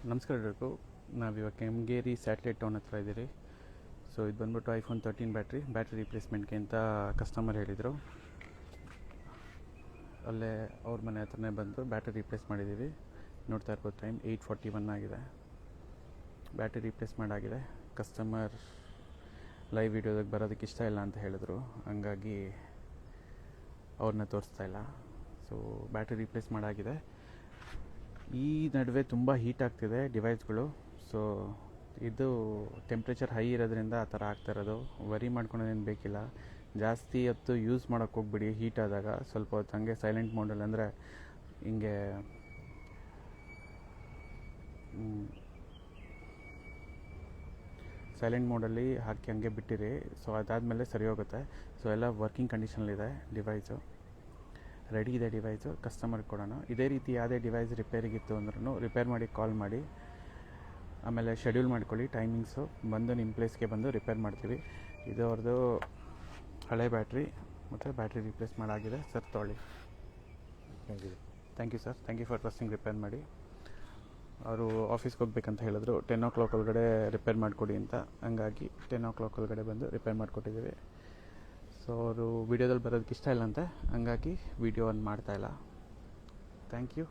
ನಮಸ್ಕಾರ ಎಲ್ರಿಗೂ. ನಾವಿವಾಗ ಕೆಂಗೇರಿ ಸ್ಯಾಟಲೈಟ್ ಟೌನ್ ಹತ್ರ ಇದ್ದೀರಿ. ಸೊ ಇದು ಬಂದ್ಬಿಟ್ಟು iPhone 13 ಬ್ಯಾಟ್ರಿ ರಿಪ್ಲೇಸ್ಮೆಂಟ್ಗೆ ಅಂತ ಕಸ್ಟಮರ್ ಹೇಳಿದರು. ಅಲ್ಲೇ ಅವ್ರ ಮನೆ ಹತ್ರನೇ ಬಂದು ಬ್ಯಾಟ್ರಿ ರಿಪ್ಲೇಸ್ ಮಾಡಿದ್ದೀವಿ. ನೋಡ್ತಾ ಇರ್ಬೋದು, ಟೈಮ್ 8:41 ಆಗಿದೆ. ಬ್ಯಾಟ್ರಿ ರಿಪ್ಲೇಸ್ ಮಾಡಾಗಿದೆ. ಕಸ್ಟಮರ್ ಲೈವ್ ವಿಡಿಯೋದಾಗ ಬರೋದಕ್ಕೆ ಇಷ್ಟ ಇಲ್ಲ ಅಂತ ಹೇಳಿದ್ರು, ಹಂಗಾಗಿ ಅವ್ರನ್ನ ತೋರಿಸ್ತಾ ಇಲ್ಲ. ಸೊ ಬ್ಯಾಟ್ರಿ ರಿಪ್ಲೇಸ್ ಮಾಡಾಗಿದೆ. ಈ ನಡುವೆ ತುಂಬ ಹೀಟ್ ಆಗ್ತಿದೆ ಡಿವೈಸ್ಗಳು. ಸೊ ಇದು ಟೆಂಪ್ರೇಚರ್ ಹೈ ಇರೋದ್ರಿಂದ ಆ ಥರ ಆಗ್ತಾಯಿರೋದು. ವರಿ ಮಾಡ್ಕೊಳೋದೇನು ಬೇಕಿಲ್ಲ. ಜಾಸ್ತಿ ಹೊತ್ತು ಯೂಸ್ ಮಾಡೋಕ್ಕೆ ಹೋಗ್ಬಿಡಿ. ಹೀಟ್ ಆದಾಗ ಸ್ವಲ್ಪ ಹೊತ್ತು ಹಂಗೆ ಸೈಲೆಂಟ್ ಮೋಡಲ್ಲಿ, ಅಂದರೆ ಹಿಂಗೆ ಸೈಲೆಂಟ್ ಮೋಡಲ್ಲಿ ಹಾಕಿ ಹಂಗೆ ಬಿಟ್ಟಿರಿ. ಸೊ ಅದಾದಮೇಲೆ ಸರಿ ಹೋಗುತ್ತೆ. ಸೊ ಎಲ್ಲ ವರ್ಕಿಂಗ್ ಕಂಡೀಷನಲ್ಲಿದೆ. ಡಿವೈಸು ರೆಡಿ ಇದೆ. ಡಿವೈಸು ಕಸ್ಟಮರ್ಗೆ ಕೊಡೋಣ. ಇದೇ ರೀತಿ ಯಾವುದೇ ಡಿವೈಸ್ ರಿಪೇರಿಗಿತ್ತು ಅಂದ್ರೂ ರಿಪೇರ್ ಮಾಡಿ ಕಾಲ್ ಮಾಡಿ. ಆಮೇಲೆ ಶೆಡ್ಯೂಲ್ ಮಾಡ್ಕೊಳ್ಳಿ ಟೈಮಿಂಗ್ಸು, ಬಂದು ನಿಮ್ಮ ಪ್ಲೇಸ್ಗೆ ಬಂದು ರಿಪೇರ್ ಮಾಡ್ತೀವಿ. ಇದು ಅವ್ರದ್ದು ಹಳೆ ಬ್ಯಾಟ್ರಿ ಮತ್ತು ಬ್ಯಾಟ್ರಿ ರಿಪ್ಲೇಸ್ ಮಾಡಾಗಿದೆ. ಸರ್ ತೊಗೊಳ್ಳಿ. Thank you sir. Thank you for trusting. Repair ಮಾಡಿ. ಅವರು ಆಫೀಸ್ಗೆ ಹೋಗ್ಬೇಕಂತ ಹೇಳಿದ್ರು, 10 o'clock ಒಳಗಡೆ ರಿಪೇರ್ ಮಾಡಿಕೊಡಿ ಅಂತ. ಹಂಗಾಗಿ 10 o'clock ಒಳಗಡೆ ಬಂದು ರಿಪೇರ್ ಮಾಡಿಕೊಟ್ಟಿದ್ದೀವಿ. ಸೊ ಅವರು ವೀಡಿಯೋದಲ್ಲಿ ಬರೋದಕ್ಕೆ ಇಷ್ಟ ಇಲ್ಲ ಅಂತೆ, ಹಂಗಾಗಿ ವೀಡಿಯೋ ಮಾಡ್ತಾಯಿಲ್ಲ. Thank you.